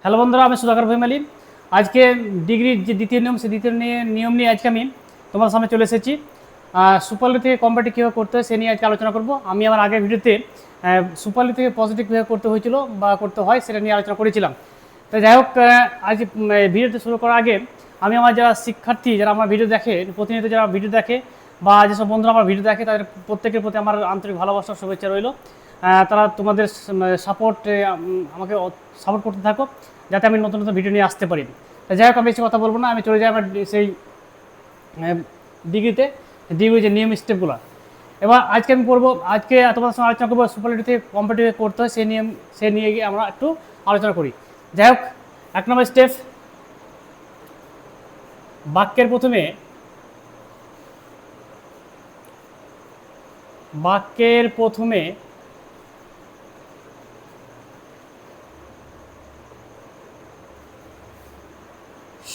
Hello বন্ধুরা, আমি সুধাকর ভৈমালী। আজকে ডিগ্রির যে দ্বিতীয় নিয়ম, সেই দ্বিতীয় নিয়ম নিয়ে আজকে আমি তোমার সামনে চলে এসেছি। সুপারলি থেকে কম্পারেটিভ কীভাবে করতে হয় সে নিয়ে আজকে আলোচনা করব। আমি আমার আগের ভিডিওতে সুপারলি থেকে পজিটিভ কীভাবে করতে হয়েছিল বা করতে হয় সেটা নিয়ে আলোচনা করেছিলাম। তো যাই হোক, আজ ভিডিওতে শুরু করার আগে আমি আমার যারা শিক্ষার্থী, যারা আমার ভিডিও দেখে, প্রতিনিয়ত যারা ভিডিও দেখে বা যেসব বন্ধুরা আমার ভিডিও দেখে, তাদের প্রত্যেকের প্রতি আমার আন্তরিক ভালোবাসা শুভেচ্ছা রইল। তারা তোমাদের আমাকে সাপোর্ট করতে থাকো, যাতে আমি নতুন নতুন ভিডিও নিয়ে আসতে পারি। যাই হোক, আমি বেশি কথা বলবো না, আমি চলে যাই আমার সেই ডিগ্রিতে যে নিয়ম স্টেপগুলো। এবার আজকে আমি পড়বো, আজকে তোমাদের সঙ্গে আলোচনা করবো সুপারলেটিভ থেকে কম্পারেটিভ করতে হয় সে নিয়ে গিয়ে আমরা একটু আলোচনা করি। যাই হোক, 1 নম্বর স্টেপ, বাক্যের প্রথমে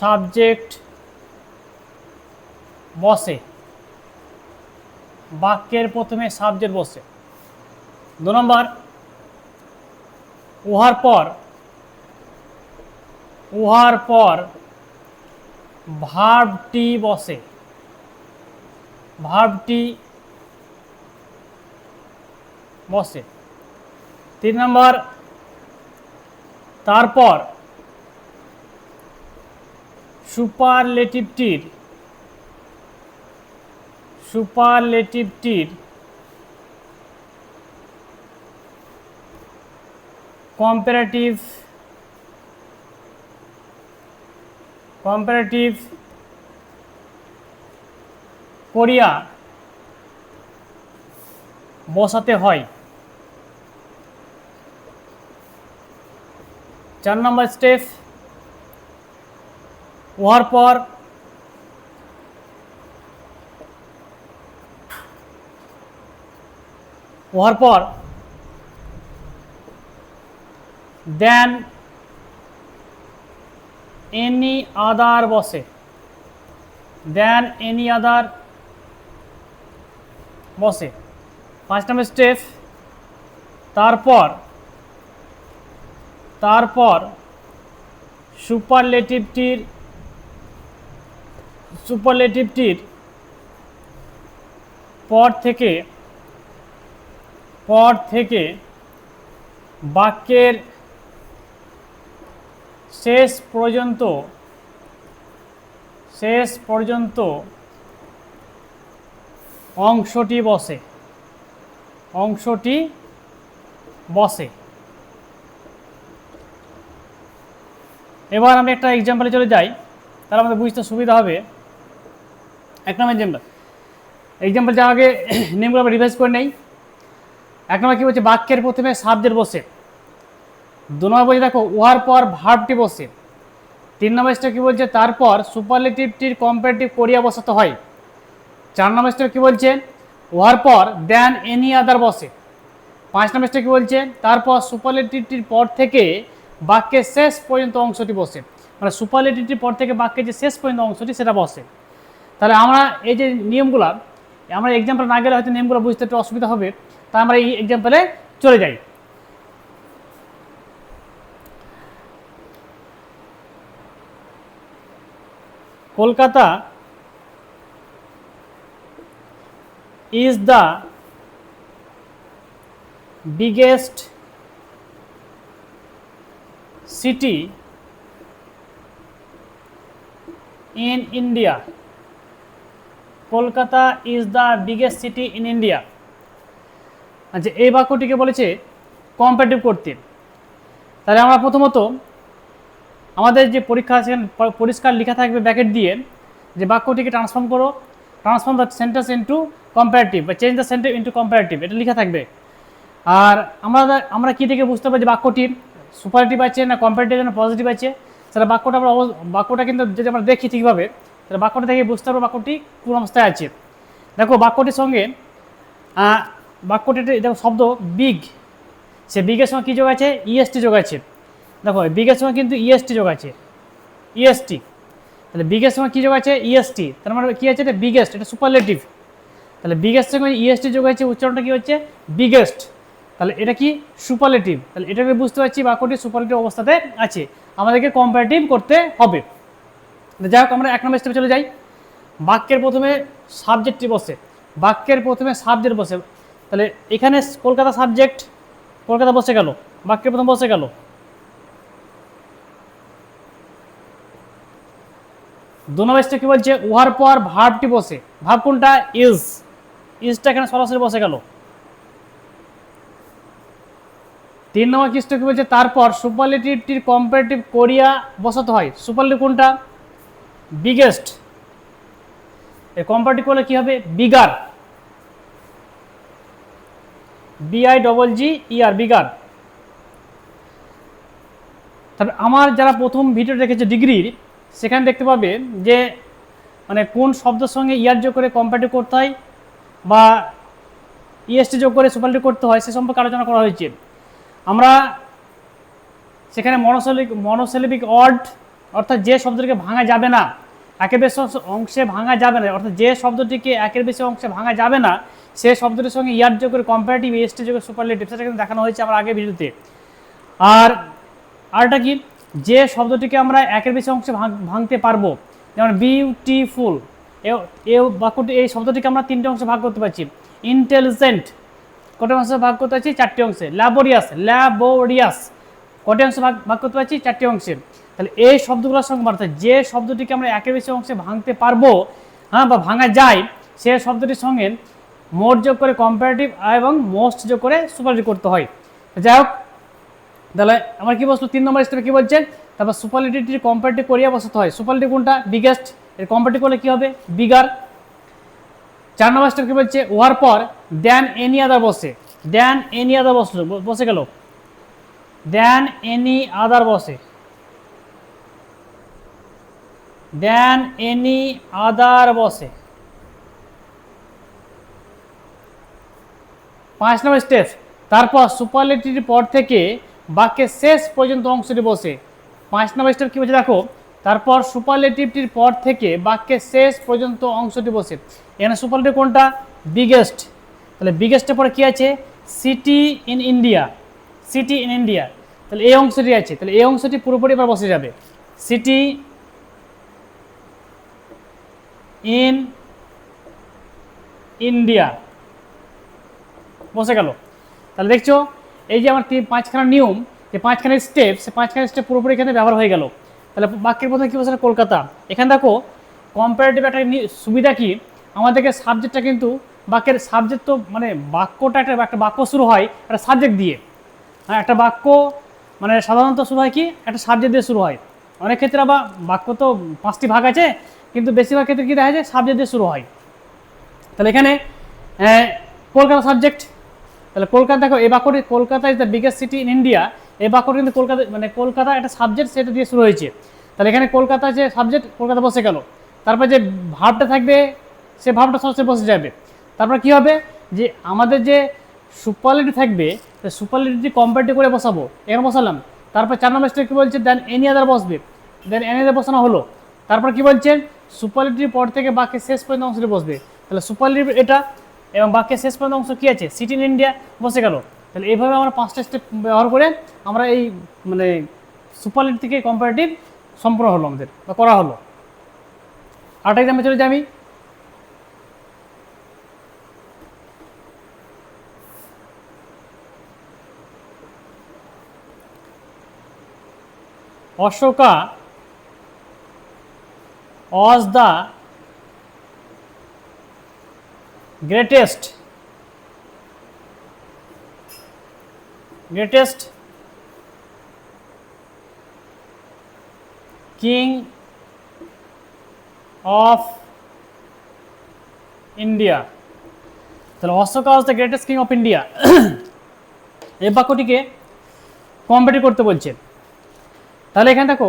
সাবজেক্ট বসে। বাক্যের প্রথমে সাবজেক্ট বসে। 2 নম্বর, উহার পর ভার্বটি বসে। ভার্বটি বসে। 3 নম্বর, তারপর সুপারলেটিভটির কম্পারেটিভ করিয়া বসাতে হয়। 4 নম্বর স্টেপ, উহার পর দেন এনি আদার বসে। 5 নম্বর স্টেপ, তারপর সুপারলেটিভটির পর থেকে বাক্যের শেষ পর্যন্ত অংশটি বসে। এবার আমি একটা এক্সাম্পলে চলে যাই, তাহলে আমাদের বুঝতে সুবিধা হবে। 1 নম্বর এক্সাম্পল যাওয়ার আগে নিয়মগুলো আমরা রিভাইজ করে নেই। 1 নম্বর কী বলছে, বাক্যের প্রথমে সাবজেক্ট বসে। 2 নম্বর বলছে দেখো উহার পর ভার্বটি বসে। 3 নম্বর স্টেপ কী বলছে, তারপর সুপারলেটিভটির কম্পারেটিভ করিয়া বসাতে হয়। 4 নম্বর স্টেপ কী বলছে, উহার পর দেন এনি আদার বসে। 5 নম্বর স্টেপ কী বলছে, তারপর সুপারলেটিভটির পর থেকে বাক্যের শেষ পর্যন্ত অংশটি বসে। মানে সুপারলেটিভটির পর থেকে বাক্যের যে শেষ পর্যন্ত অংশটি সেটা বসে। তাহলে আমরা এই যে নিয়মগুলো, আমরা এক্সাম্পল না গেলে হয়তো নিয়মগুলো বুঝতে একটু অসুবিধা হবে, তাই আমরা এই এক্সাম্পলে চলে যাই। Kolkata is the biggest city in India. Kolkata is the biggest city in India। আচ্ছা, এই বাক্যটিকে বলেছে কম্পারেটিভ করতে। তাহলে আমরা প্রথমত আমাদের যে পরীক্ষা আছে পরিষ্কার লেখা থাকবে ব্র্যাকেট দিয়ে, যে বাক্যটিকে transform the sentence into comparative বা change the sentence into comparative, এটা লেখা থাকবে। আর আমরা কী থেকে বুঝতে পারি যে বাক্যটি সুপারলেটিভ আছে না কম্পারেটিভ না পজিটিভ আছে, সেটা বাক্যটা কিন্তু যদি আমরা দেখি ঠিকভাবে, তাহলে বাক্যটা থেকে বুঝতে পারবো বাক্যটি কোন অবস্থায় আছে। দেখো বাক্যটির সঙ্গে দেখো শব্দ বিগ, সে বিগের সঙ্গে কী যোগ আছে, ইএসটি যোগ আছে। দেখো বিগের সঙ্গে কিন্তু ইএসটি যোগ আছে, ইএসটি। তাহলে বিগের সঙ্গে কী যোগ আছে, ইএসটি, তার মানে কী আছে, এটা বিগেস্ট, এটা সুপারলেটিভ। তাহলে বিগেস্ট সঙ্গে ইএসটি যোগ হয়েছে, উচ্চারণটা কী হচ্ছে, বিগেস্ট। তাহলে এটা কি সুপারলেটিভ, তাহলে এটাকে বুঝতে পারছি বাক্যটি সুপারলেটিভ অবস্থাতে আছে, আমাদেরকে কম্পারেটিভ করতে হবে। যাই হোক আমরা 1 নম্বর স্টেপে চলে যাই। বাক্যের প্রথমে সাবজেক্টটি বসে, বাক্যের প্রথমে সাবজেক্ট বসে, তাহলে এখানে কলকাতা সাবজেক্ট, কলকাতা বসে গেল, বাক্যের প্রথম বসে গেল। 2 নম্বর স্টেপ কি বলছে, উহার পর ভার্বটি বসে, ভার্ব কোনটা, ইজটা এখানে সরাসরি বসে গেল। 3 নম্বর স্টেপ কি বলছে, তারপর সুপারলেটিভটির কম্পারেটিভ করিয়া বসাতে হয়, সুপারলেটিভ কোনটা, বিগেস্ট, এর কম্পারেটিভ করলে কি হবে, বিগার, BIGGER, বিগার। তবে আমার যারা প্রথম ভিডিও দেখেছে ডিগ্রির, সেখানে দেখতে পাবে যে মানে কোন শব্দের সঙ্গে ইয়ার যোগ করে কম্পারেটিভ করতে হয় বা ইএসটি যোগ করে সুপারলেটিভ করতে হয়, সে সম্পর্কে আলোচনা করা হয়েছে। আমরা সেখানে মনোসিলেবিক ওয়ার্ড, অর্থাৎ যে শব্দটিকে ভাঙা যাবে না, একের বেশি অংশে ভাঙা যাবে না, অর্থাৎ যে শব্দটিকে একের বেশি অংশে ভাঙা যাবে না, সেই শব্দটির সঙ্গে ইয়ার যোগ করে কম্পারেটিভ, ইএসটি যোগ করে সুপারলেটিভ, সেটা কিন্তু দেখানো হয়েছে আমার আগের ভিডিওতে। আর আরটা কি, যে শব্দটিকে আমরা একের বেশি অংশে ভাঙতে পারবো, যেমন বিউটিফুল, বাক্যটি, এই শব্দটিকে আমরা 3টে অংশে ভাগ করতে পারছি। ইন্টেলিজেন্ট কটা অংশে ভাগ করতে পারছি, 4টে অংশে। ল্যাবোরিয়াস কটা অংশে ভাগ করতে পারছি, 4টে অংশে। তাহলে এই শব্দগুলোর সঙ্গে অর্থাৎ যে শব্দটিকে আমরা একের বেশি অংশে ভাঙতে পারবো, হ্যাঁ, বা ভাঙা যায়, সে শব্দটির সঙ্গে মোট যোগ করে কম্পারেটিভ এবং মোস্ট যোগ করে সুপারলেটিভ করতে হয়। যাই হোক, তাহলে আমার কি বসলো, 3 নম্বর স্টেপে কি বলছে, তারপর সুপারলেটিভটির কম্পারেটিভ করিয়া বসাতে হয়, সুপারলেটিভ কোনটা, বিগেস্ট, এর কম্পারেটিভ করলে কি হবে, বিগার। 4 নম্বর স্টেপ কি বলছে, উহার পর দেন এনি আদার বসে, দেন এনি আদার বসে গেল, দেন এনি আদার বসে, দেন এনি আদার বসে। 5 নম্বর স্টেপ, তারপর সুপারলেটিভটির পর থেকে বাক্যের শেষ পর্যন্ত অংশটি বসে। 5 নম্বর স্টেপ কি বলছে দেখো, তারপর সুপারলেটিভটির পর থেকে বাক্যের শেষ পর্যন্ত অংশটি বসে। এখানে সুপারলেটিভ কোনটা, বিগেস্ট, তাহলে বিগেস্টের পরে কি আছে, city in India, city in India, তাহলে এই অংশটি আছে, তাহলে এই অংশটি পুরোপুরি এবার বসে যাবে, সিটি ইন ইন্ডিয়া বসে গেল। তাহলে দেখছো এই যে আমার 5খানা নিয়ম, যে 5খানা স্টেপ, সে 5খানা স্টেপ পুরোপুরি এখানে ব্যবহার হয়ে গেল। তাহলে বাক্যের প্রথমে কী বসে, কলকাতা। এখানে দেখো কম্পারেটিভ একটা সুবিধা কি, আমাদেরকে সাবজেক্টটা কিন্তু, বাক্যের সাবজেক্ট তো মানে বাক্যটা একটা বাক্য শুরু হয় একটা সাবজেক্ট দিয়ে, হ্যাঁ, একটা বাক্য মানে সাধারণত শুরু হয় কি, একটা সাবজেক্ট দিয়ে শুরু হয়। অনেক ক্ষেত্রে আবার বাক্য তো 5টি ভাগ আছে, কিন্তু বেশিরভাগ ক্ষেত্রে কী দেখা যায়, সাবজেক্ট দিয়ে শুরু হয়। তাহলে এখানে কলকাতা সাবজেক্ট, তাহলে কলকাতা, দেখো এই বাক্যটি, Kolkata is the biggest city in India, এই বাক্যটি কিন্তু কলকাতা মানে কলকাতা একটা সাবজেক্ট, সেটা দিয়ে শুরু হয়েছে। তাহলে এখানে কলকাতা যে সাবজেক্ট, কলকাতা বসে গেল। তারপর যে ভার্বটা থাকবে, সে ভার্বটা সরাসরি বসে যাবে। তারপর কি হবে, যে আমাদের যে সুপারলেটিভ থাকবে, সুপারলেটিভ কম্পারেটিভ করে বসাবো, এখানে বসালাম। তারপর 4 নম্বর স্টেপ কি বলছে, দেন এনি আদার বসবে, দেন এনি আদার বসানো হলো। তারপর কি বলছেন, সুপারলেটিভ পর থেকে বাক্যের শেষ পর্যন্ত অংশটি বসবে, তাহলে সুপারলেটিভ এটা, এবং বাক্যের শেষ পর্যন্ত অংশ কী আছে, সিটি ইন ইন্ডিয়া বসে গেল। তাহলে এইভাবে আমরা 5টা স্টেপ ব্যবহার করে আমরা এই মানে সুপারলেটিভ থেকে কম্পারেটিভ সম্পূর্ণ হলো আমাদের, বা করা হলো। আরেকটা এক্সাম্পল চলে যাই আমি। Ashoka was the greatest king of India, তাহলে Ashoka was the greatest king of India, এই বাক্যটিকে কম্পারেটিভ করতে বলছে। তাহলে এখানে দেখো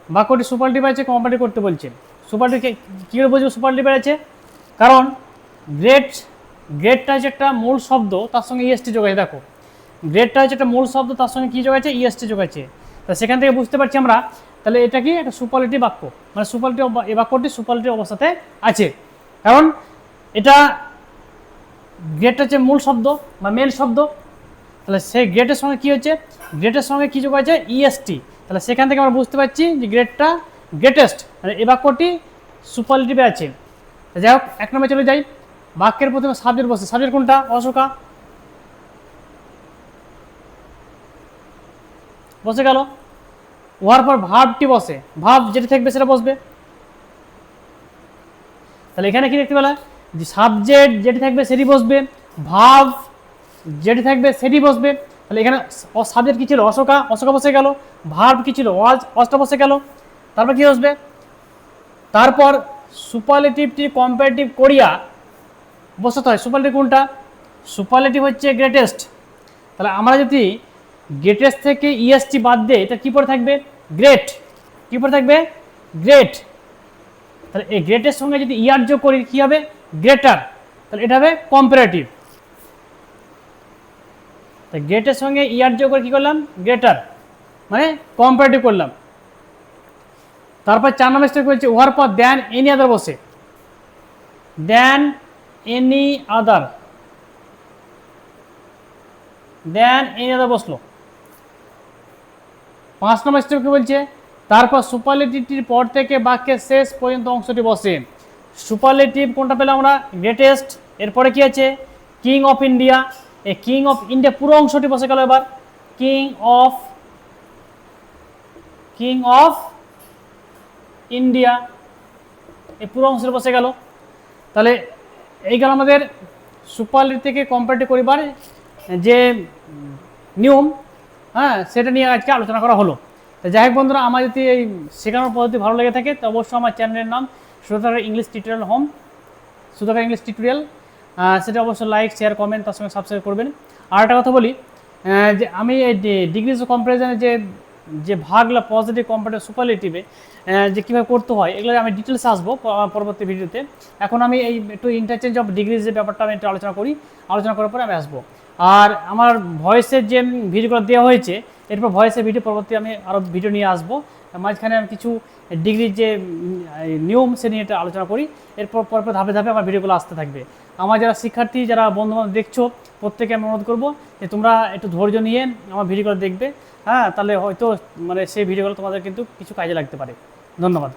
বাক্যটি সুপারলেটিভ আছে, কম্পারেটিভ করতে বলছে। সুপারলেটিভ কী করে বুঝবো সুপারলেটিভ আছে, কারণ গ্রেটটা হচ্ছে একটা মূল শব্দ, তার সঙ্গে ইএসটি যোগ আছে। দেখো গ্রেটটা হচ্ছে একটা মূল শব্দ, তার সঙ্গে কী যোগ আছে, ইএসটি যোগ আছে। তা সেখান থেকে বুঝতে পারছি আমরা, তাহলে এটা কি একটা সুপারলেটিভ বাক্য, মানে সুপারলেটিভ, এই বাক্যটি সুপারলেটিভ অবস্থাতে আছে, কারণ এটা গ্রেটটা হচ্ছে মূল শব্দ বা মেন শব্দ, তাহলে সেই গ্রেটের সঙ্গে কী হচ্ছে, গ্রেটের সঙ্গে কী যোগ হয়েছে, ইএসটি। তাহলে সেখান থেকে আমরা বুঝতে পারছি যে গ্রেটটা গ্রেটেস্ট, মানে এই বাক্যটি সুপারলেটিভে আছে। যাই হোক, 1 নম্বরে চলে যাই। বাক্যের প্রথমে সাবজেক্ট বসে, সাবজেক্ট কোনটা, অশোকা বসে গেল। ওয়ার পর ভার্বটি বসে, ভার্ব যেটি থাকবে সেটা বসবে। তাহলে এখানে কি দেখতে পেলে, যে সাবজেক্ট যেটি থাকবে সেটি বসবে, ভার্ব যেটি থাকবে সেটি বসবে। তাহলে এখানে সাবজেক্ট কী ছিল, অশোকা, অশোকা বসে গেল। ভার্ব কী ছিল, ওয়াজ, ওয়াজটা বসে গেল। তারপর কী বসবে, তারপর সুপারলেটিভটি কম্পারেটিভ করিয়া বসাতে হয়। সুপারলেটিভ কোনটা, সুপারলেটিভ হচ্ছে গ্রেটেস্ট। তাহলে আমরা যদি গ্রেটেস্ট থেকে ইএসটি বাদ দেই, এটা কী পরে থাকবে, গ্রেট। কী পরে থাকবে, গ্রেট। তাহলে এই গ্রেটের সঙ্গে যদি ইয়ার যোগ করি কী হবে, গ্রেটার। তাহলে এটা হবে কম্পারেটিভ। তাই গ্রেটের সঙ্গে ইয়ার যোগ করে কী করলাম, গ্রেটার, মানে কম্পারেটিভ করলাম। তারপর 4 নম্বর স্টেপ বলছে ওয়ার পর দ্যান এনি আদার বসে, than any other, than any other বসলো। 5 নম্বর স্টেপ কি বলছে, তারপর সুপারলেটিভটির পর থেকে বাক্যের শেষ পর্যন্ত অংশটি বসে। সুপারলেটিভ কোনটা পেলাম আমরা, গ্রেটেস্ট। এরপরে কি আছে, কিং অফ ইন্ডিয়া। এই কিং অফ ইন্ডিয়া পুরো অংশটি বসে গেল। এবার কিং অফ ইন্ডিয়া, এই পুরো অংশটি বসে গেল। তাহলে এই গেল আমাদের সুপারলেটিভ থেকে কম্পারেটিভ করিবার যে নিয়ম, হ্যাঁ, সেটা নিয়ে আজকে আলোচনা করা হলো। তো যাই হোক বন্ধুরা, আমার যদি এই শেখানোর পদ্ধতি ভালো লেগে থাকে তো অবশ্যই আমার চ্যানেলের নাম Sudhakar English tutorial home, Sudhakar English tutorial, সেটা অবশ্যই লাইক, শেয়ার, কমেন্ট, তার সঙ্গে সাবস্ক্রাইব করবেন। আর একটা কথা বলি, যে আমি এই ডিগ্রিজ অফ কম্পারিজনের যে ভাগগুলো পজিটিভ, কম্পারেটিভ, সুপারলেটিভে যে কীভাবে করতে হয়, এগুলো আমি ডিটেলসে আসবো পরবর্তী ভিডিওতে। এখন আমি এই একটু ইন্টারচেঞ্জ অফ ডিগ্রিজ যে ব্যাপারটা আমি একটু আলোচনা করি, আলোচনা করার পরে আমি আসবো। আর আমার ভয়েসের যে ভিডিওগুলো দেওয়া হয়েছে, এরপর ভয়েসের ভিডিও পরবর্তী আমি আরও ভিডিও নিয়ে আসবো। মাঝখানে আমি কিছু ডিগ্রির যে নিয়ম সে নিয়ে এটা আলোচনা করি। এরপর পরপর ধাপে ধাপে আমার ভিডিওগুলো আসতে থাকবে। আমার যারা শিক্ষার্থী, যারা বন্ধুবান্ধব দেখছো, প্রত্যেকে আমি অনুরোধ করবো যে তোমরা একটু ধৈর্য নিয়ে আমার ভিডিওগুলো দেখবে। হ্যাঁ, তাহলে হয়তো মানে সেই ভিডিওগুলো তোমাদের কিন্তু কিছু কাজে লাগতে পারে। ধন্যবাদ।